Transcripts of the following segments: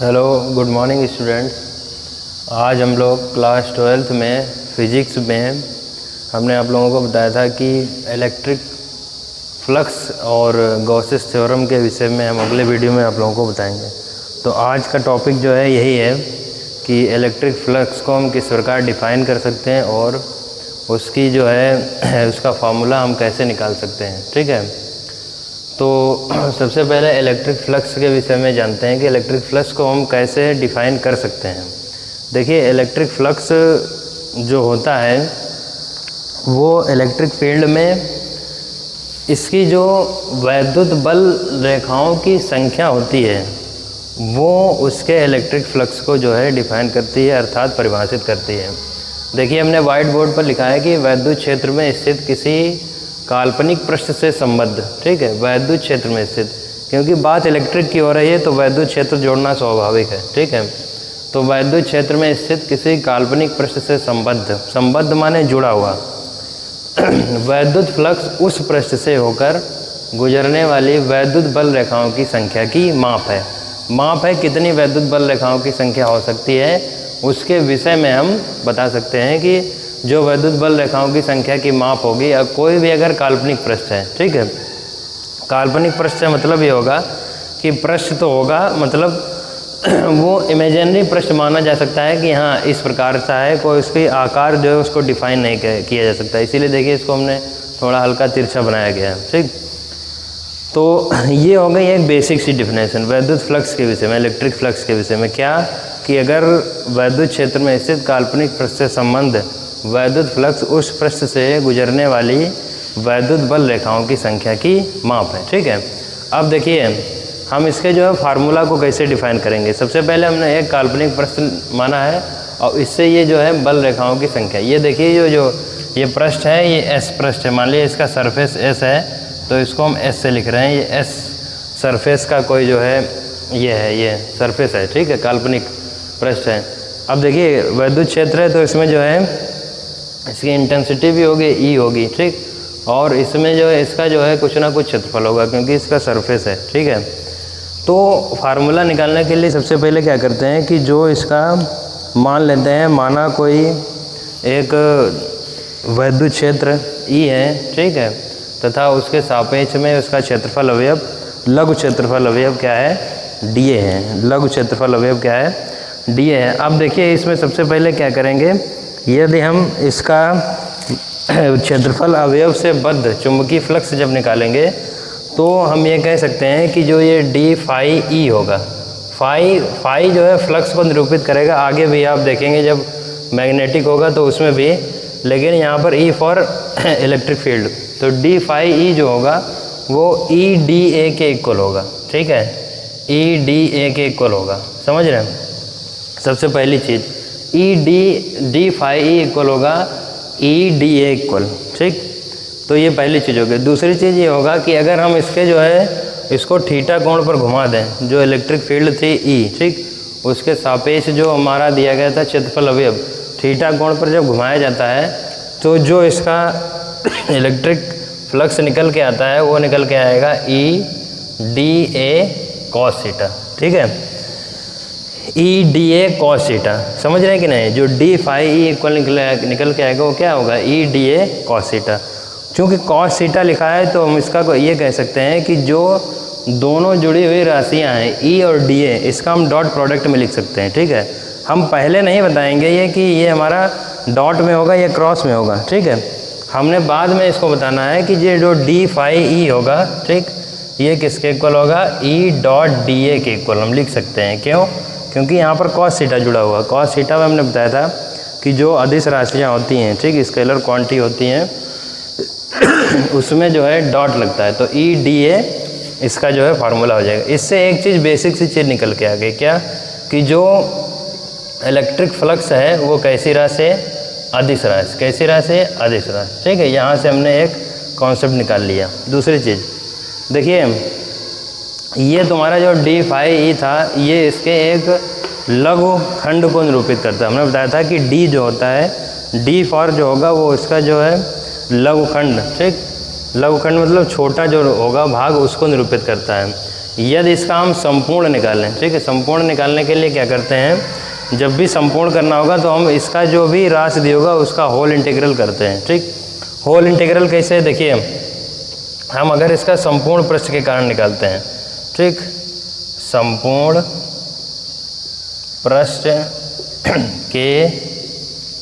Hello, good morning students. आज हम लोग क्लास 12th में फ़िज़िक्स में हमने आप लोगों को बताया था कि इलेक्ट्रिक फ्लक्स और गॉसेस थ्योरम के विषय में हम अगले वीडियो में आप लोगों को बताएंगे। तो आज का टॉपिक जो है यही है कि इलेक्ट्रिक फ्लक्स को हम किस प्रकार डिफ़ाइन कर सकते हैं और उसकी जो है उसका फार्मूला हम कैसे निकाल सकते हैं। ठीक है, तो सबसे पहले इलेक्ट्रिक फ्लक्स के विषय में जानते हैं कि इलेक्ट्रिक फ्लक्स को हम कैसे डिफ़ाइन कर सकते हैं। देखिए, इलेक्ट्रिक फ्लक्स जो होता है वो इलेक्ट्रिक फील्ड में इसकी जो वैद्युत बल रेखाओं की संख्या होती है वो उसके इलेक्ट्रिक फ्लक्स को जो है डिफ़ाइन करती है, अर्थात परिभाषित करती है। देखिए, हमने वाइट बोर्ड पर लिखा है कि वैद्युत क्षेत्र में स्थित किसी काल्पनिक पृष्ठ से संबद्ध, ठीक है, वैद्युत क्षेत्र में स्थित, क्योंकि बात इलेक्ट्रिक की हो रही है तो वैद्युत क्षेत्र जोड़ना स्वाभाविक है। ठीक है, तो वैद्युत क्षेत्र में स्थित किसी काल्पनिक पृष्ठ से संबद्ध माने जुड़ा हुआ वैद्युत फ्लक्स उस पृष्ठ से होकर गुजरने वाली वैद्युत बल रेखाओं की संख्या की माप है कितनी वैद्युत बल रेखाओं की संख्या हो सकती है, उसके विषय में हम बता सकते हैं कि जो वैद्युत बल रेखाओं की संख्या की माप होगी, कोई भी अगर काल्पनिक पृष्ठ है, ठीक है, काल्पनिक पृष्ठ से मतलब ये होगा कि पृष्ठ तो होगा, मतलब वो इमेजिनरी पृष्ठ माना जा सकता है कि हाँ इस प्रकार सा है, कोई उसकी आकार जो है उसको डिफाइन नहीं किया जा सकता। इसीलिए देखिए इसको हमने थोड़ा हल्का तिरछा बनाया गया है। ठीक, तो ये हो गई एक बेसिक सी डिफिनेशन वैद्युत फ्लक्स के विषय में, इलेक्ट्रिक फ्लक्स के विषय में। क्या कि अगर वैद्युत क्षेत्र में स्थित काल्पनिक पृष्ठ से संबंध वैद्युत फ्लक्स उस पृष्ठ से गुजरने वाली वैद्युत बल रेखाओं की संख्या की माप है। ठीक है, अब देखिए हम इसके जो है फार्मूला को कैसे डिफाइन करेंगे। सबसे पहले हमने एक काल्पनिक पृष्ठ माना है और इससे ये जो है बल रेखाओं की संख्या, ये देखिए जो ये पृष्ठ है ये एस पृष्ठ है, मान लीजिए इसका सरफेस एस है तो इसको हम एस से लिख रहे हैं। ये एस सरफेस का कोई जो है ये सरफेस है, ठीक है, काल्पनिक पृष्ठ है। अब देखिए वैद्युत क्षेत्र है तो इसमें जो है इसकी इंटेंसिटी भी होगी, ई होगी, ठीक, और इसमें जो है इसका जो है कुछ ना कुछ क्षेत्रफल होगा क्योंकि इसका सरफेस है। ठीक है, तो फार्मूला निकालने के लिए सबसे पहले क्या करते हैं कि जो इसका मान लेते हैं, माना कोई एक वैद्युत क्षेत्र ई है, ठीक है, तथा उसके सापेक्ष में उसका क्षेत्रफल अवयव लघु क्षेत्रफल अवयव क्या है, डी ए है। लघु क्षेत्रफल अवयव क्या है, डी ए है। अब देखिए इसमें सबसे पहले क्या करेंगे, यदि हम इसका क्षेत्रफल अवयव से बद्ध चुंबकीय फ्लक्स जब निकालेंगे तो हम ये कह सकते हैं कि जो ये डी फाई ई होगा, फाई जो है फ्लक्स को निरूपित करेगा। आगे भी आप देखेंगे जब मैग्नेटिक होगा तो उसमें भी, लेकिन यहाँ पर ई फॉर इलेक्ट्रिक फील्ड, तो डी फाई ई जो होगा वो ई डी ए के इक्वल होगा। ठीक है, ई डी ए के इक्वल होगा, समझ रहे हैं। सबसे पहली चीज़ E D phi E equal होगा ई डी ए इक्वल, ठीक, तो ये पहली चीज़ होगी। दूसरी चीज़ ये होगा कि अगर हम इसके जो है इसको थीटा कोण पर घुमा दें, जो इलेक्ट्रिक फील्ड थी ई, ठीक, उसके सापेक्ष जो हमारा दिया गया था क्षेत्रफल अवयव, थीटा कोण पर जब घुमाया जाता है तो जो इसका इलेक्ट्रिक फ्लक्स निकल के आता है वो निकल के आएगा E D A cos theta. ठीक है, E D A cos theta, समझ रहे हैं कि नहीं। जो डी फाई ई इक्वल निकल के आएगा वो क्या होगा, E D A cos theta. चूँकि कॉस थीटा लिखा है तो हम इसका ये कह सकते हैं कि जो दोनों जुड़ी हुई राशियां हैं ई और डी ए, इसका हम डॉट प्रोडक्ट में लिख सकते हैं। ठीक है, हम पहले नहीं बताएंगे ये कि ये हमारा डॉट में होगा या क्रॉस में होगा। ठीक है, हमने बाद में इसको बताना है कि ये जो डी फाई ई होगा, ठीक, ये किसके इक्वल होगा, ई डॉट डी ए के इक्वल हम लिख सकते हैं। क्यों, क्योंकि यहाँ पर कॉस थीटा जुड़ा हुआ। कॉस थीटा में हमने बताया था कि जो अदिश राशियाँ होती हैं, ठीक, स्केलर क्वांटिटी होती हैं उसमें जो है डॉट लगता है, तो ई डी ए इसका जो है फार्मूला हो जाएगा। इससे एक चीज़ बेसिक सी चीज़ निकल के आ गई, क्या कि जो इलेक्ट्रिक फ्लक्स है वो कैसी राशि है, अदिश राशि। कैसी राशि है, अदिश राशि। ठीक है, यहाँ से हमने एक कॉन्सेप्ट निकाल लिया। दूसरी चीज़ देखिए, ये तुम्हारा जो डी फाई ई था ये इसके एक लघु खंड को निरूपित करता है। हमने बताया था कि डी जो होता है, डी फॉर जो होगा वो इसका जो है लघु खंड, ठीक, लघु खंड मतलब छोटा जो होगा भाग उसको निरूपित करता है। यदि इसका हम संपूर्ण निकालें, ठीक है, संपूर्ण निकालने के लिए क्या करते हैं, जब भी संपूर्ण करना होगा तो हम इसका जो भी राशि दी होगा उसका होल इंटीग्रल करते हैं। ठीक, होल इंटीग्रल कैसे है, देखिए हम अगर इसका संपूर्ण पृष्ठ के कारण निकालते हैं, ठीक, संपूर्ण पृष्ठ के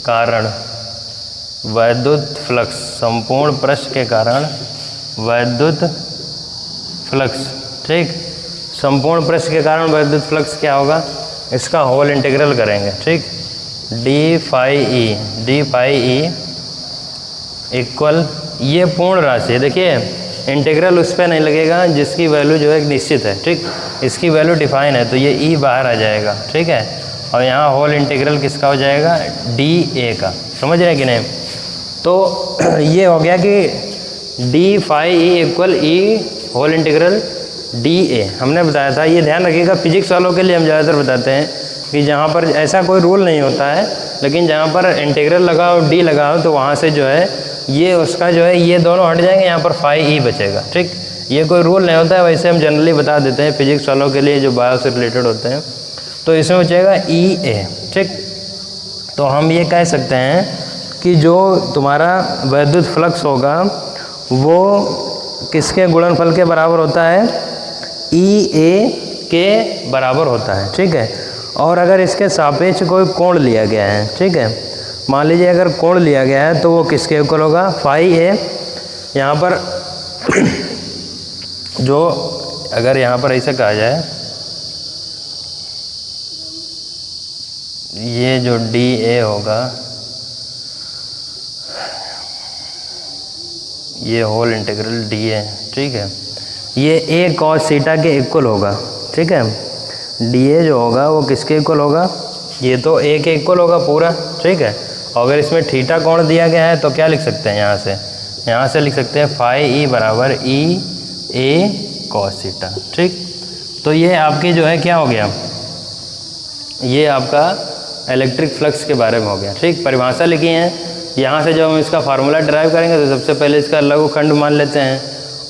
कारण वैद्युत फ्लक्स, संपूर्ण पृष्ठ के कारण वैद्युत फ्लक्स, ठीक, संपूर्ण पृष्ठ के कारण वैद्युत फ्लक्स क्या होगा, इसका होल इंटीग्रल करेंगे। ठीक, डी फाई ई इक्वल, ये पूर्ण राशि है, देखिए इंटीग्रल उस पर नहीं लगेगा जिसकी वैल्यू जो है निश्चित है। ठीक, इसकी वैल्यू डिफाइन है तो ये ई बाहर आ जाएगा। ठीक है, और यहाँ होल इंटीग्रल किसका हो जाएगा, डी ए का, समझ रहे हैं कि नहीं। तो ये हो गया कि D phi E equal E whole integral D A हमने बताया था। ये ध्यान रखिएगा, फिजिक्स वालों के लिए हम ज़्यादातर बताते हैं कि जहाँ पर ऐसा कोई रूल नहीं होता है, लेकिन जहाँ पर इंटीग्रल लगाओ डी लगाओ तो वहाँ से जो है ये उसका जो है ये दोनों हट जाएंगे, यहाँ पर फाई ई बचेगा। ठीक, ये कोई रूल नहीं होता है, वैसे हम जनरली बता देते हैं फिजिक्स वालों के लिए जो बायो से रिलेटेड होते हैं। तो इसमें बचेगा ई ए। ठीक, तो हम ये कह सकते हैं कि जो तुम्हारा वैद्युत फ्लक्स होगा वो किसके गुणनफल के बराबर होता है, ई ए के बराबर होता है। ठीक है, और अगर इसके सापेक्ष कोई कोण लिया गया है, ठीक है, मान लीजिए अगर कोण लिया गया है तो वो किसके इक्वल होगा, फाई ए। यहाँ पर जो अगर यहाँ पर ऐसे कहा जाए, ये जो डी ए होगा ये होल इंटीग्रल डी ए, ठीक है, ये ए कॉस थीटा के इक्वल होगा। ठीक है, डी ए जो होगा वो किसके इक्वल होगा, ये तो ए के इक्वल होगा पूरा। ठीक है, और अगर इसमें थीटा कोण दिया गया है तो क्या लिख सकते हैं, यहाँ से लिख सकते हैं फाई ई बराबर ई ए कॉस थीटा। ठीक, तो ये आपकी जो है क्या हो गया, ये आपका इलेक्ट्रिक फ्लक्स के बारे में हो गया। ठीक, परिभाषा लिखी है, यहाँ से जब हम इसका फार्मूला ड्राइव करेंगे तो सबसे पहले इसका लघुखंड मान लेते हैं,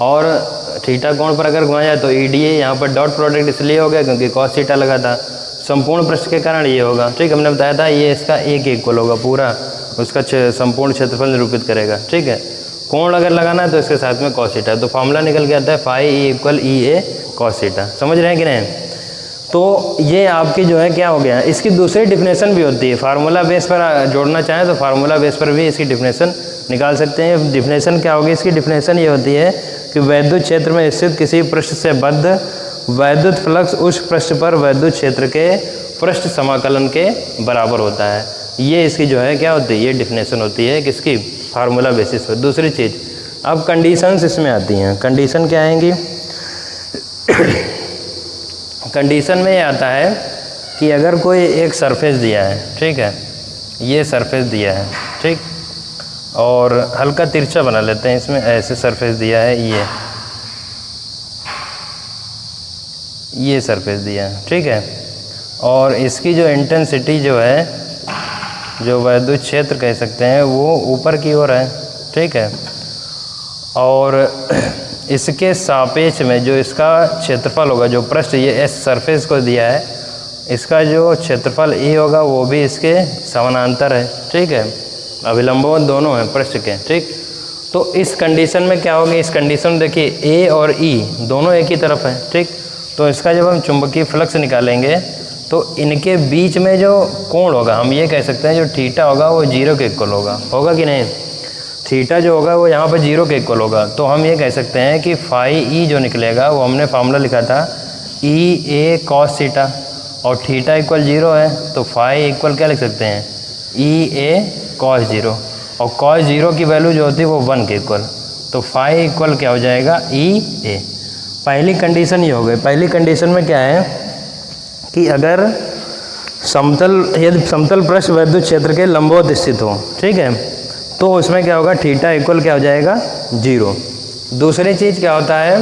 और थीटा कोण पर अगर घुमाया जाए तो ई डी ए, यहाँ पर डॉट प्रोडक्ट इसलिए हो गया क्योंकि कॉस थीटा लगा था, संपूर्ण पृष्ठ के कारण ये होगा। ठीक, हमने बताया था ये इसका ए के इक्वल होगा, पूरा उसका संपूर्ण क्षेत्रफल निरूपित करेगा। ठीक है, कोण अगर लगाना है तो इसके साथ में कॉस थीटा, तो फार्मूला निकल के आता है फाई ई इक्वल ई ए कॉस थीटा। समझ रहे हैं कि नहीं। तो ये आपकी जो है क्या हो गया, इसकी दूसरी डिफिनेशन भी होती है, फार्मूला बेस पर जोड़ना चाहें तो फार्मूला बेस पर भी इसकी डिफिनेशन निकाल सकते हैं। डिफिनेशन क्या होगी, इसकी डिफिनेशन ये होती है कि वैद्युत क्षेत्र में स्थित किसी पृष्ठ से बद्ध वैद्युत फ्लक्स उस पृष्ठ पर वैद्युत क्षेत्र के पृष्ठ समाकलन के बराबर होता है। ये इसकी जो है क्या होती है, ये डिफिनेशन होती है किसकी, फार्मूला बेसिस पर। दूसरी चीज़, अब कंडीशंस इसमें आती हैं। कंडीशन क्या आएंगी, कंडीशन में ये आता है कि अगर कोई एक सरफेस दिया है, ठीक है, ये सरफेस दिया है, ठीक, और हल्का तिरछा बना लेते हैं, इसमें ऐसे सरफेस दिया है, ये सरफेस दिया है, ठीक है, और इसकी जो इंटेंसिटी जो है, जो वैद्युत क्षेत्र कह सकते हैं, वो ऊपर की ओर है। ठीक है, और इसके सापेक्ष में जो इसका क्षेत्रफल होगा, जो पृष्ठ ये एस सरफेस को दिया है, इसका जो क्षेत्रफल ए होगा वो भी इसके समानांतर है। ठीक है, अभिलंबों दोनों हैं पृष्ठ के। ठीक, तो इस कंडीशन में क्या होगा, इस कंडीशन देखिए ए और ई दोनों एक ही तरफ है। ठीक, तो इसका जब हम चुंबकीय फ्लक्स निकालेंगे तो इनके बीच में जो कोण होगा, हम ये कह सकते हैं जो थीटा होगा वो 0 के इक्वल होगा कि नहीं। थीटा जो होगा वो यहाँ पर 0 के इक्वल होगा, तो हम ये कह सकते हैं कि फाई ई जो निकलेगा वो हमने फार्मूला लिखा था ई ए कॉस थीटा, और थीटा इक्वल 0 है तो फाई इक्वल क्या लिख सकते हैं, ई ए कॉस 0, और कॉस 0 की वैल्यू जो होती है वो 1 के इक्वल, तो फाई इक्वल क्या हो जाएगा, ई ए। पहली कंडीशन ये हो गई। पहली कंडीशन में क्या है कि अगर यदि समतल पृष्ठ वैद्युत क्षेत्र के लंबवत स्थित हो, ठीक है, तो उसमें क्या होगा, थीटा इक्वल क्या हो जाएगा, 0। दूसरी चीज़ क्या होता है,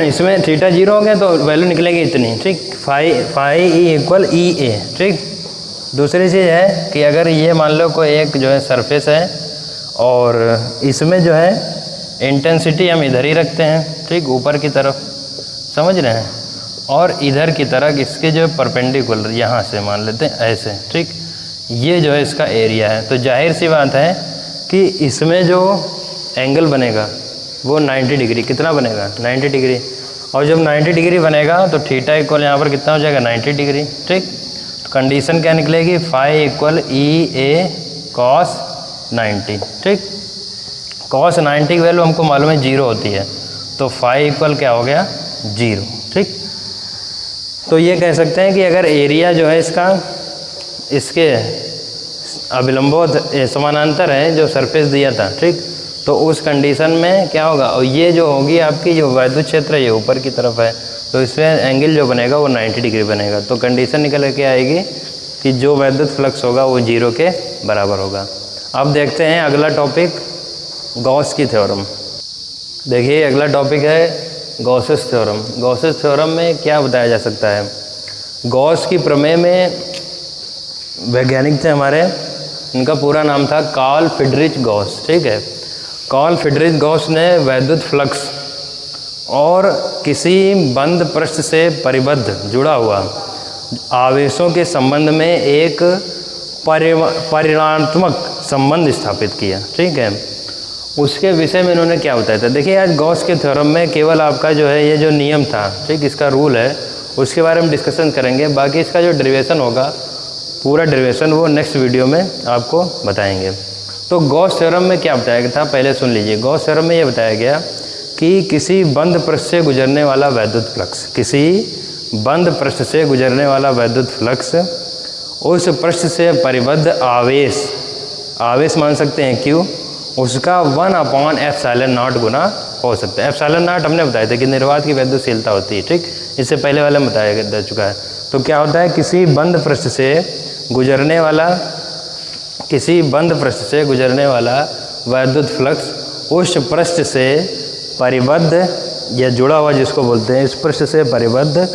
इसमें थीटा 0 हो गया तो वैल्यू निकलेगी इतनी। ठीक, फाई ई इक्वल ई ए। ठीक, दूसरी चीज़ है कि अगर ये मान लो कोई एक जो है सरफेस है और इसमें जो है इंटेंसिटी हम इधर ही रखते हैं, ठीक, ऊपर की तरफ, समझ रहे हैं, और इधर की तरफ इसके जो परपेंडिकुलर यहाँ से मान लेते हैं ऐसे, ठीक, ये जो है इसका एरिया है। तो जाहिर सी बात है कि इसमें जो एंगल बनेगा वो 90 डिग्री, कितना बनेगा 90 डिग्री, और जब 90 डिग्री बनेगा तो थीटा इक्वल यहाँ पर कितना हो जाएगा 90 डिग्री, ठीक। तो कंडीशन क्या निकलेगी, फाई इक्वल ई ए कॉस 90, ठीक। कॉस 90 की वैल्यू हमको मालूम है 0 होती है, तो फाई इक्वल क्या हो गया 0, ठीक। तो ये कह सकते हैं कि अगर एरिया जो है इसका इसके अभिलंबोत समानांतर है जो सरफेस दिया था, ठीक, तो उस कंडीशन में क्या होगा, और ये जो होगी आपकी जो वैद्युत क्षेत्र ये ऊपर की तरफ है, तो इसमें एंगल जो बनेगा वो 90 डिग्री बनेगा। तो कंडीशन निकल के आएगी कि जो वैद्युत फ्लक्स होगा वो 0 के बराबर होगा। अब देखते हैं अगला टॉपिक, गॉस की थ्योरम। देखिए अगला टॉपिक है गॉसेस थ्योरम। गॉसेस थ्योरम में क्या बताया जा सकता है, गॉस की प्रमेय में वैज्ञानिक थे हमारे, इनका पूरा नाम था कार्ल फ्रीडरिच गॉस, ठीक है। कार्ल फ्रीडरिच गॉस ने वैद्युत फ्लक्स और किसी बंद पृष्ठ से परिबद्ध जुड़ा हुआ आवेशों के संबंध में एक परिमाणात्मक संबंध स्थापित किया, ठीक है। उसके विषय में इन्होंने क्या बताया था, देखिए आज गॉस के थ्योरम में केवल आपका जो है ये जो नियम था, ठीक, इसका रूल है, उसके बारे में डिस्कशन करेंगे। बाकी इसका जो डेरिवेशन होगा, पूरा डेरिवेशन वो नेक्स्ट वीडियो में आपको बताएंगे। तो गॉस थ्योरम में क्या बताया गया था, पहले सुन लीजिए। गॉस थ्योरम में ये बताया गया कि किसी बंद पृष्ठ से गुजरने वाला वैद्युत फ्लक्स, किसी बंद पृष्ठ से गुजरने वाला वैद्युत फ्लक्स उस पृष्ठ से परिबद्ध आवेश, आवेश मान सकते हैं Q, उसका 1/ε0 गुना हो सकता है। ε0 हमने बताया था कि निर्वात की वैद्युतशीलता होती है, ठीक, इससे पहले वाले में बताया जा चुका है। तो क्या होता है, किसी बंद पृष्ठ से गुजरने वाला वैद्युत फ्लक्स उस पृष्ठ से परिबद्ध या जुड़ा हुआ जिसको बोलते हैं, इस पृष्ठ से परिबद्ध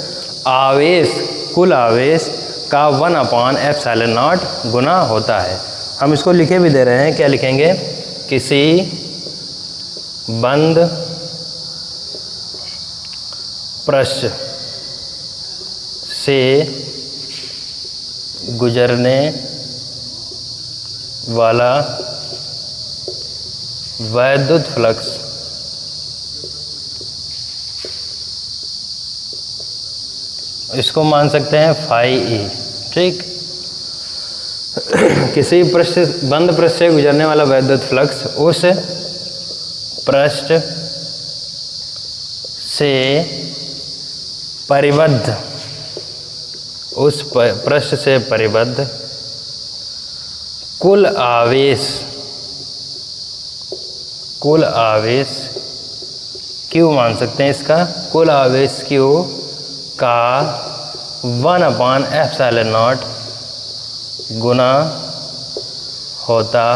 आवेश, कुल आवेश का 1/ε0 गुना होता है। हम इसको लिखे भी दे रहे हैं, क्या लिखेंगे, किसी बंद पृष्ठ से गुजरने वाला वैद्युत फ्लक्स इसको मान सकते हैं फाई ई, ठीक। किसी पृष्ठ, बंद पृष्ठ से गुजरने वाला वैद्युत फ्लक्स उस पृष्ठ से परिबद्ध, उस पृष्ठ से परिबद्ध कुल आवेश Q मान सकते हैं, इसका कुल आवेश Q का 1/ε0 गुना होता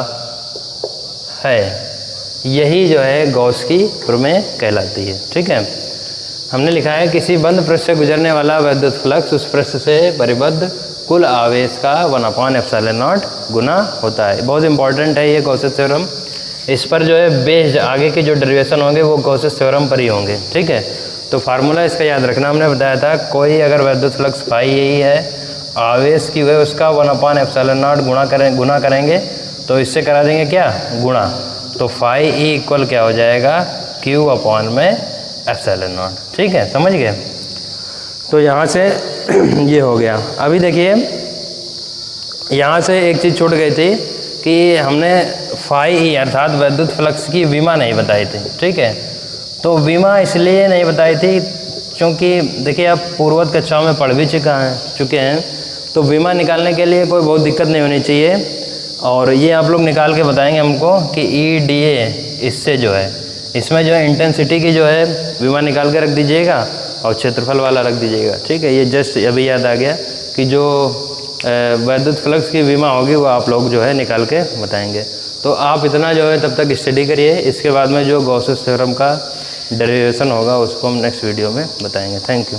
है। यही जो है गॉस की प्रमेय कहलाती है, ठीक है। हमने लिखा है किसी बंद पृष्ठ से गुजरने वाला वैद्युत फ्लक्स उस पृष्ठ से परिबद्ध कुल आवेश का 1/ε0 गुना होता है। बहुत इंपॉर्टेंट है ये गॉसेस थ्योरम। इस पर जो है बेस्ड आगे के जो डेरिवेशन होंगे वो गॉसेस थ्योरम पर ही होंगे, ठीक है। तो फार्मूला इसका याद रखना, हमने बताया था कोई अगर वैद्युत फ्लक्स फाई यही है, आवेश की वह उसका 1/ε0 गुना करेंगे, तो इससे करा देंगे क्या, गुणा, तो फाई ई इक्वल क्या हो जाएगा, Q/ε0, ठीक है, समझ गए। तो यहाँ से ये हो गया। अभी देखिए यहाँ से एक चीज़ छूट गई थी कि हमने फाई ई अर्थात वैद्युत फ्लक्स की विमा नहीं बताई थी, ठीक है। तो विमा इसलिए नहीं बताई थी क्योंकि देखिए आप पूर्वत कक्षाओं में पढ़ भी चुके हैं, तो विमा निकालने के लिए कोई बहुत दिक्कत नहीं होनी चाहिए। और ये आप लोग निकाल के बताएंगे हमको कि EDA इससे जो है, इसमें जो है इंटेंसिटी की जो है विमा निकाल के रख दीजिएगा और क्षेत्रफल वाला रख दीजिएगा, ठीक है। ये जस्ट अभी याद आ गया कि जो वैद्युत फ्लक्स की विमा होगी वो आप लोग जो है निकाल के बताएंगे। तो आप इतना जो है तब तक स्टडी करिए, इसके बाद में जो गॉसेस थ्योरम का डेरिवेशन होगा उसको हम नेक्स्ट वीडियो में बताएंगे। Thank you.